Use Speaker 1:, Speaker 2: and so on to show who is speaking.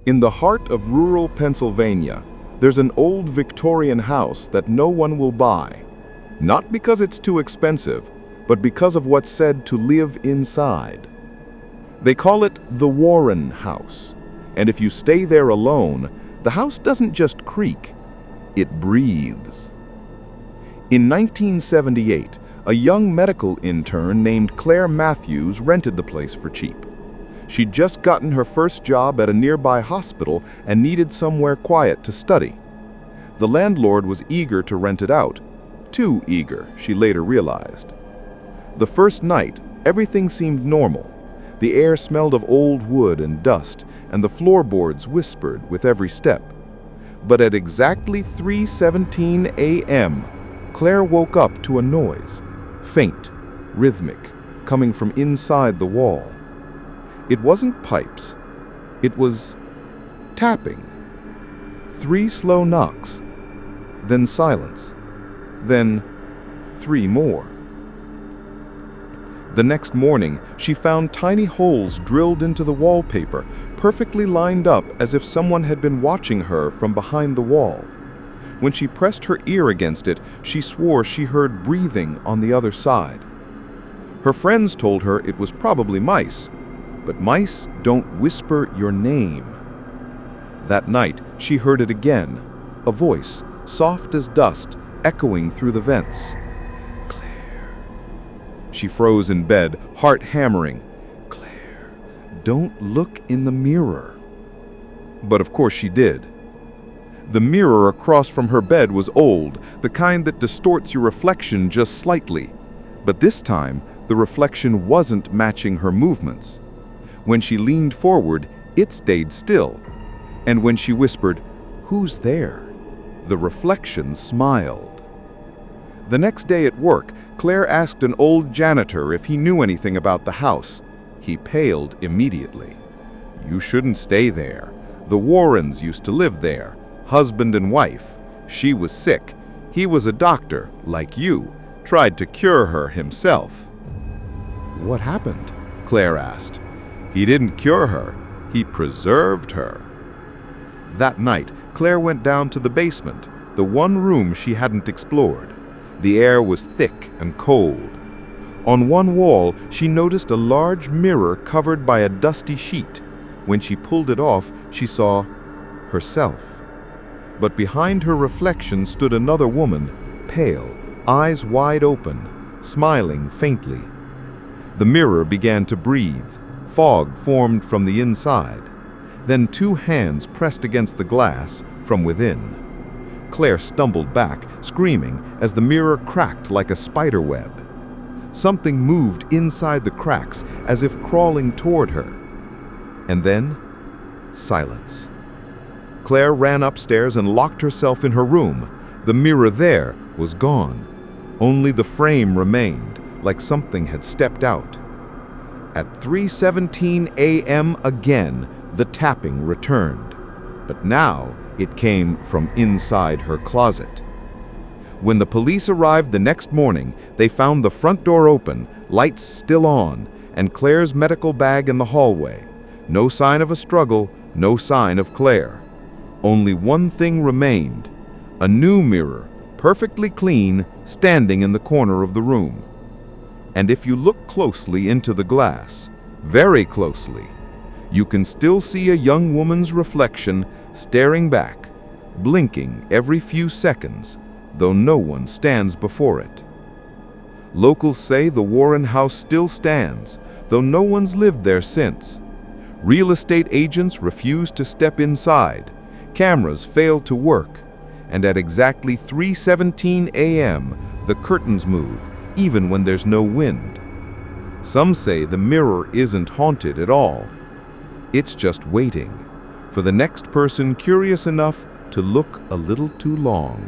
Speaker 1: In the heart of rural Pennsylvania, there's an old Victorian house that no one will buy. Not because it's too expensive, but because of what's said to live inside. They call it the Warren House, and if you stay there alone, the house doesn't just creak, it breathes. In 1978, a young medical intern named Claire Matthews rented the place for cheap. She'd just gotten her first job at a nearby hospital and needed somewhere quiet to study. The landlord was eager to rent it out. Too eager, she later realized. The first night, everything seemed normal. The air smelled of old wood and dust, and the floorboards whispered with every step. But at exactly 3:17 a.m., Claire woke up to a noise, faint, rhythmic, coming from inside the wall. It wasn't pipes. It was tapping. 3 slow knocks, then silence, then 3 more. The next morning, she found tiny holes drilled into the wallpaper, perfectly lined up as if someone had been watching her from behind the wall. When she pressed her ear against it, she swore she heard breathing on the other side. Her friends told her it was probably mice, but mice don't whisper your name. That night, she heard it again, a voice, soft as dust, echoing through the vents. Claire. She froze in bed, heart hammering. Claire, don't look in the mirror. But of course she did. The mirror across from her bed was old, the kind that distorts your reflection just slightly. But this time, the reflection wasn't matching her movements. When she leaned forward, it stayed still. And when she whispered, "Who's there?" the reflection smiled. The next day at work, Claire asked an old janitor if he knew anything about the house. He paled immediately. "You shouldn't stay there. The Warrens used to live there, husband and wife. She was sick. He was a doctor, like you, tried to cure her himself." "What happened?" Claire asked. "He didn't cure her. He preserved her." That night, Claire went down to the basement, the one room she hadn't explored. The air was thick and cold. On one wall, she noticed a large mirror covered by a dusty sheet. When she pulled it off, she saw herself. But behind her reflection stood another woman, pale, eyes wide open, smiling faintly. The mirror began to breathe. Fog formed from the inside. Then 2 hands pressed against the glass from within. Claire stumbled back, screaming, as the mirror cracked like a spider web. Something moved inside the cracks, as if crawling toward her. And then, silence. Claire ran upstairs and locked herself in her room. The mirror there was gone. Only the frame remained, like something had stepped out. At 3:17 a.m. again, the tapping returned. But now it came from inside her closet. When the police arrived the next morning, they found the front door open, lights still on, and Claire's medical bag in the hallway. No sign of a struggle, no sign of Claire. Only one thing remained: a new mirror, perfectly clean, standing in the corner of the room. And if you look closely into the glass, very closely, you can still see a young woman's reflection staring back, blinking every few seconds, though no one stands before it. Locals say the Warren house still stands, though no one's lived there since. Real estate agents refuse to step inside, cameras fail to work, and at exactly 3:17 a.m., the curtains move, even when there's no wind. Some say the mirror isn't haunted at all. It's just waiting for the next person curious enough to look a little too long.